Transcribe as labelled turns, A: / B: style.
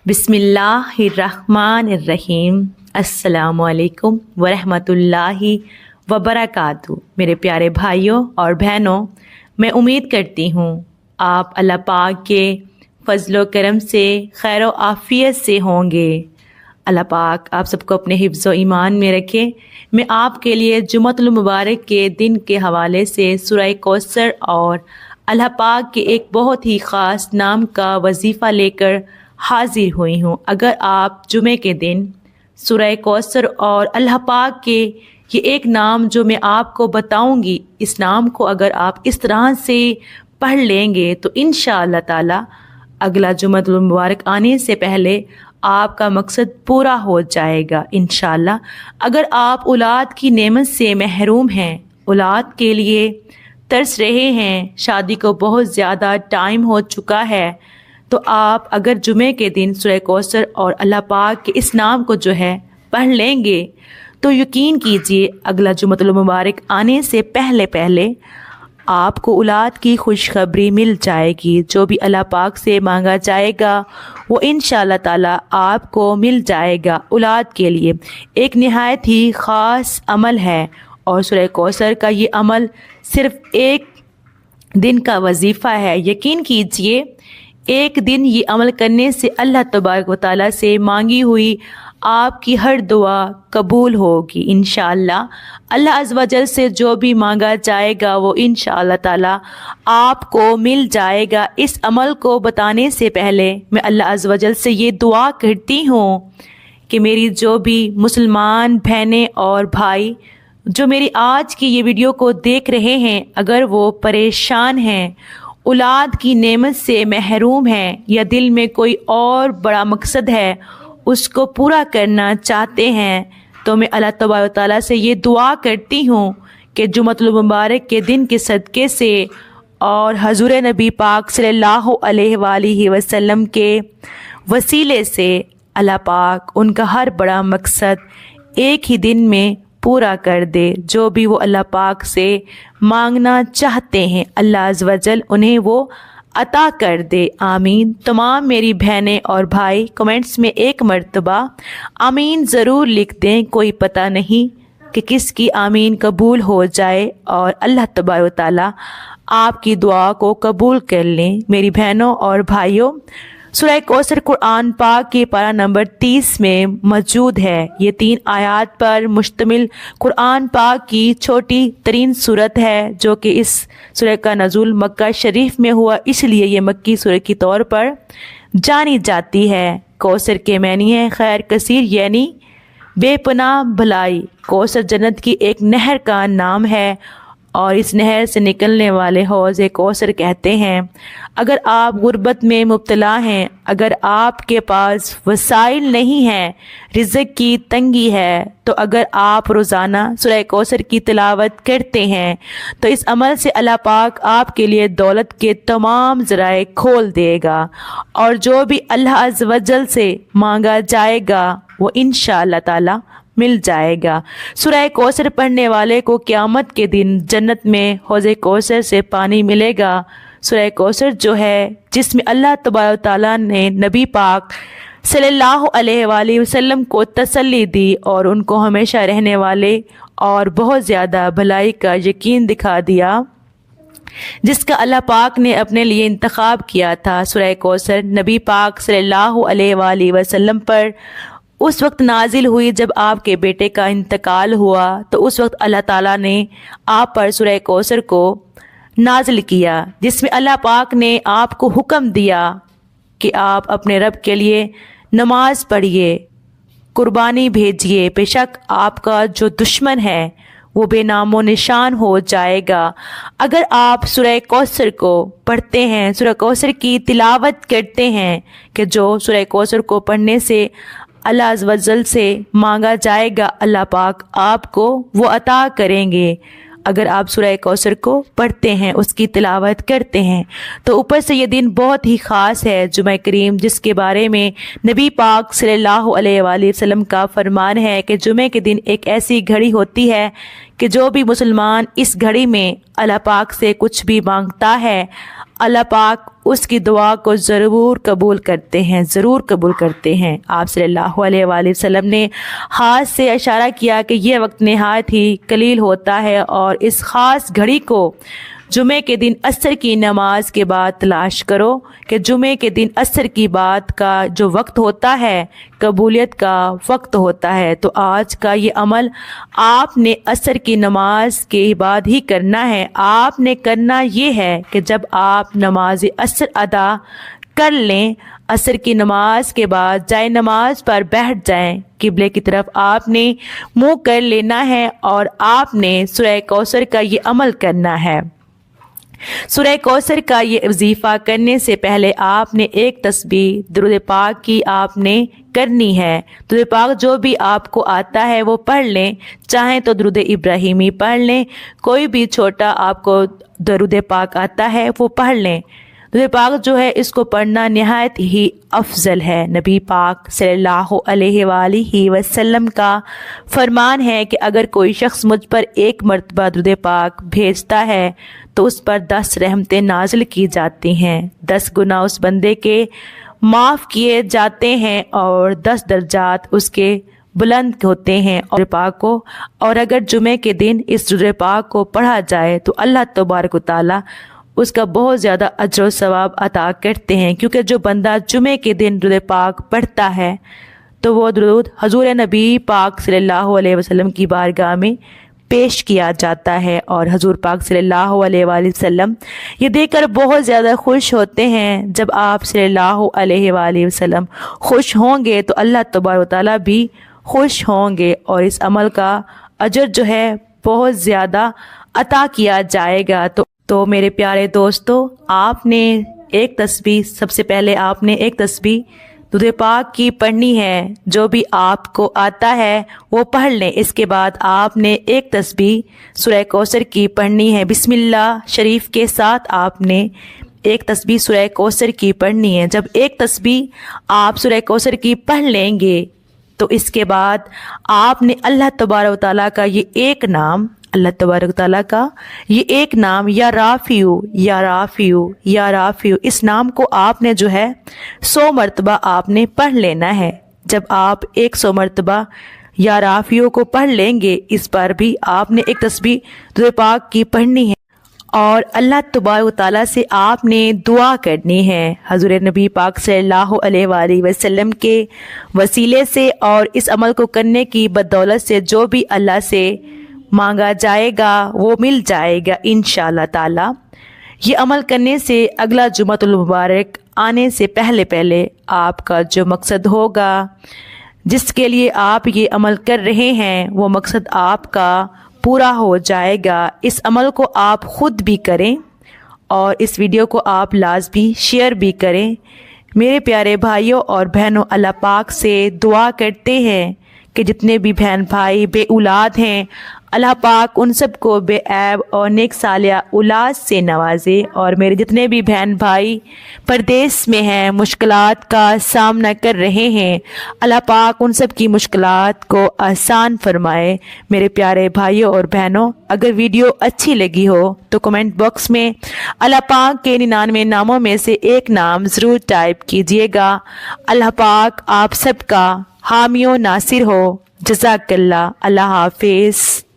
A: बिस्मिल्लाहिर्रहमानिर्रहीम। अस्सलामु अलैकुम वरहमतुल्लाहि वबरकातुहू। मेरे प्यारे भाइयों और बहनों, मैं उम्मीद करती हूँ आप अल्लाह पाक के फजलो करम से खैर व आफ़ियत से होंगे। अल्लाह पाक आप सबको अपने हिफ्ज़ व ईमान में रखे। मैं आपके लिए जुमअतुल मुबारक के दिन के हवाले से सूरह कौसर और अल्लाह पाक के एक बहुत ही ख़ास नाम का वजीफ़ा लेकर हाजिर हुई हूँ। अगर आप जुमे के दिन सूरह कौसर और अल्लाह पाक के ये एक नाम जो मैं आपको बताऊंगी, इस नाम को अगर आप इस तरह से पढ़ लेंगे तो इंशाअल्लाह ताला अगला जुमअतुल मुबारक आने से पहले आपका मकसद पूरा हो जाएगा इंशाअल्लाह। अगर आप औलाद की नेमत से महरूम हैं, औलाद के लिए तरस रहे हैं, शादी को बहुत ज़्यादा टाइम हो चुका है, तो आप अगर जुमे के दिन सूरह कौसर और अल्लाह पाक के इस नाम को जो है पढ़ लेंगे तो यकीन कीजिए अगला जुमअतुल मुबारक आने से पहले पहले आपको औलाद की खुशखबरी मिल जाएगी। जो भी अल्लाह पाक से मांगा जाएगा वो इंशाअल्लाह ताला आपको मिल जाएगा। औलाद के लिए एक नहायत ही ख़ास अमल है और सूरह कौसर का ये अमल सिर्फ़ एक दिन का वजीफ़ा है। यकीन कीजिए एक दिन ये अमल करने से अल्लाह तबारक व तआला से मांगी हुई आपकी हर दुआ कबूल होगी इंशाअल्लाह। अल्लाह अज़्ज़ व जल से जो भी मांगा जाएगा वो इंशाअल्लाह ताला आपको मिल जाएगा। इस अमल को बताने से पहले मैं अल्लाह अज़्ज़ व जल से ये दुआ करती हूँ कि मेरी जो भी मुसलमान बहनें और भाई जो मेरी आज की ये वीडियो को देख रहे हैं, अगर वो परेशान हैं, औलाद की नेमत से महरूम हैं या दिल में कोई और बड़ा मकसद है उसको पूरा करना चाहते हैं, तो मैं अल्लाह तबारक व तआला से ये दुआ करती हूँ कि जुमअतुल मुबारक के दिन के सदक़े से और हज़ूर नबी पाक सल्लल्लाहु अलैहि वसल्लम के वसीले से अल्लाह पाक उनका हर बड़ा मकसद एक ही दिन में पूरा कर दे। जो भी वो अल्लाह पाक से मांगना चाहते हैं अल्लाह अज़्ज़ व जल उन्हें वो अता कर दे। आमीन। तमाम मेरी बहनें और भाई कमेंट्स में एक मर्तबा आमीन ज़रूर लिख दें। कोई पता नहीं कि किसकी आमीन कबूल हो जाए और अल्लाह तबारक व तआला आपकी दुआ को कबूल कर लें। मेरी बहनों और भाइयों, सूरह कौसर कुरान पाक के पारा नंबर 30 में मौजूद है। ये 3 आयात पर मुश्तमिल कुरान पाक की छोटी तरीन सूरत है, जो कि इस सूरह का नज़ूल मक्का शरीफ में हुआ, इसलिए ये मक्की सूरह के तौर पर जानी जाती है। कौसर के मानी है खैर कसीर, यानी बेपनाह भलाई। कौसर जन्नत की एक नहर का नाम है और इस नहर से निकलने वाले हौज़ कौसर कहते हैं। अगर आप गुर्बत में मुब्तला हैं, अगर आपके पास वसाइल नहीं हैं, रिज़्क़ की तंगी है, तो अगर आप रोज़ाना सूरह कौसर की तिलावत करते हैं तो इस अमल से अल्लाह पाक आपके लिए दौलत के तमाम ज़राए खोल देगा और जो भी अल्लाह अज़्ज़ व जल से मांगा जाएगा वो इंशाअल्लाह ताला मिल जाएगा। सूरह कौसर पढ़ने वाले को क़यामत के दिन जन्नत में हौज़े कौसर से पानी मिलेगा। सूरह कौसर जो है जिसमें अल्लाह तबारक व तआला ने नबी पाक सल्लल्लाहु अलैहि वसल्लम को तसल्ली दी और उनको हमेशा रहने वाले और बहुत ज़्यादा भलाई का यकीन दिखा दिया, जिसका अल्लाह पाक ने अपने लिए इंतखाब किया था। सूरह कौसर नबी पाक सल्लल्लाहु अलैहि वसल्लम पर उस वक्त नाजिल हुई जब आपके बेटे का इंतकाल हुआ, तो उस वक्त अल्लाह ताला ने आप पर सूरह कौसर को नाजिल किया, जिसमें अल्लाह पाक ने आपको हुक्म दिया कि आप अपने रब के लिए नमाज पढ़िए, कुर्बानी भेजिए, बेशक आपका जो दुश्मन है वो बेनामो निशान हो जाएगा। अगर आप सूरह कौसर को पढ़ते हैं, सूरह कौसर की तिलावत करते हैं, कि जो सूरह कौसर को पढ़ने से अल्लाह अज़्ज़ व जल से मांगा जाएगा अल्लाह पाक आपको वो अता करेंगे। अगर आप सूरह कौसर को पढ़ते हैं, उसकी तिलावत करते हैं, तो ऊपर से ये दिन बहुत ही ख़ास है जुमा करीम, जिसके बारे में नबी पाक सल्लल्लाहु अलैहि वसल्लम का फरमान है कि जुमे के दिन एक ऐसी घड़ी होती है कि जो भी मुसलमान इस घड़ी में अल्लाह पाक से कुछ भी मांगता है اللہ پاک اس کی دعا کو ضرور قبول کرتے ہیں، ضرور قبول کرتے ہیں۔ آپ صلی اللہ علیہ وآلہ وسلم نے ہاتھ سے اشارہ کیا کہ یہ وقت نہایت ہی قلیل ہوتا ہے اور اس خاص گھڑی کو جمعے کے دن عصر کی نماز کے بعد تلاش کرو کہ جمعے کے دن عصر کی بعد کا جو وقت ہوتا ہے قبولیت کا وقت ہوتا ہے۔ تو آج کا یہ عمل آپ نے عصر کی نماز کے بعد ہی کرنا ہے۔ آپ نے کرنا یہ ہے کہ جب آپ نماز عصر ادا کر لیں، عصر کی نماز کے بعد جائے نماز پر بیٹھ جائیں، قبلے کی طرف آپ نے منہ کر لینا ہے اور آپ نے سورہ کوثر کا یہ عمل کرنا ہے۔ سورہ کوثر کا یہ وظیفہ کرنے سے پہلے آپ نے ایک تسبیح درود پاک کی آپ نے کرنی ہے۔ درود پاک جو بھی آپ کو آتا ہے وہ پڑھ لیں، چاہیں تو درود ابراہیمی پڑھ لیں، کوئی بھی چھوٹا آپ کو درود پاک آتا ہے وہ پڑھ لیں۔ درود پاک جو ہے اس کو پڑھنا نہایت ہی افضل ہے۔ نبی پاک صلی اللہ علیہ وآلہ وسلم کا فرمان ہے کہ اگر کوئی شخص مجھ پر ایک مرتبہ درود پاک بھیجتا ہے تو اس پر 10 رحمتیں نازل کی جاتی ہیں، 10 گناہ اس بندے کے معاف کیے جاتے ہیں اور 10 درجات اس کے بلند ہوتے ہیں اور پاک کو، اور اگر جمعے کے دن اس درود پاک کو پڑھا جائے تو اللہ تبارک و تعالی اس کا بہت زیادہ اجر و ثواب عطا کرتے ہیں، کیونکہ جو بندہ جمعے کے دن درود پاک پڑھتا ہے تو وہ درود حضور نبی پاک صلی اللہ علیہ وسلم کی بارگاہ میں پیش کیا جاتا ہے، اور حضور پاک صلی اللہ علیہ وآلہ وسلم یہ دیکھ کر بہت زیادہ خوش ہوتے ہیں۔ جب آپ صلی اللہ علیہ وآلہ وسلم خوش ہوں گے تو اللہ تبارک و تعالیٰ بھی خوش ہوں گے اور اس عمل کا اجر جو ہے بہت زیادہ عطا کیا جائے گا۔ تو میرے پیارے دوستو، آپ نے ایک تسبیح، سب سے پہلے آپ نے ایک تسبیح درود پاک کی پڑھنی ہے، جو بھی آپ کو آتا ہے وہ پڑھ لیں۔ اس کے بعد آپ نے ایک تسبیح سورہ کوثر کی پڑھنی ہے، بسم اللہ شریف کے ساتھ آپ نے ایک تسبیح سورہ کوثر کی پڑھنی ہے۔ جب ایک تسبیح آپ سورہ کوثر کی پڑھ لیں گے تو اس کے بعد آپ نے اللہ تبارک و تعالیٰ کا یہ ایک نام، اللہ تبارک تعالیٰ کا یہ ایک نام یا رافیو یا رافیو یا رافیو، اس نام کو آپ نے جو ہے 100 مرتبہ آپ نے پڑھ لینا ہے۔ جب آپ 100 مرتبہ یا رافیو کو پڑھ لیں گے، اس پر بھی آپ نے ایک تسبیح درود پاک کی پڑھنی ہے اور اللہ تبارک تعالیٰ سے آپ نے دعا کرنی ہے حضور نبی پاک صلی اللہ علیہ وآلہ وسلم کے وسیلے سے، اور اس عمل کو کرنے کی بدولت سے جو بھی اللہ سے مانگا جائے گا وہ مل جائے گا انشاءاللہ تعالی۔ یہ عمل کرنے سے اگلا جمعۃ المبارک آنے سے پہلے آپ کا جو مقصد ہوگا، جس کے لیے آپ یہ عمل کر رہے ہیں، وہ مقصد آپ کا پورا ہو جائے گا۔ اس عمل کو آپ خود بھی کریں اور اس ویڈیو کو آپ لازمی شیئر بھی کریں۔ میرے پیارے بھائیوں اور بہنوں، اللہ پاک سے دعا کرتے ہیں کہ جتنے بھی بہن بھائی بے اولاد ہیں، اللہ پاک ان سب کو بے عیب اور نیک صالحہ اولاد سے نوازے، اور میرے جتنے بھی بہن بھائی پردیس میں ہیں، مشکلات کا سامنا کر رہے ہیں، اللہ پاک ان سب کی مشکلات کو آسان فرمائے۔ میرے پیارے بھائیوں اور بہنوں، اگر ویڈیو اچھی لگی ہو تو کمنٹ باکس میں اللہ پاک کے 99 ناموں میں سے ایک نام ضرور ٹائپ کیجیے گا۔ اللہ پاک آپ سب کا حامی و ناصر ہو۔ جزاک اللہ۔ اللہ حافظ۔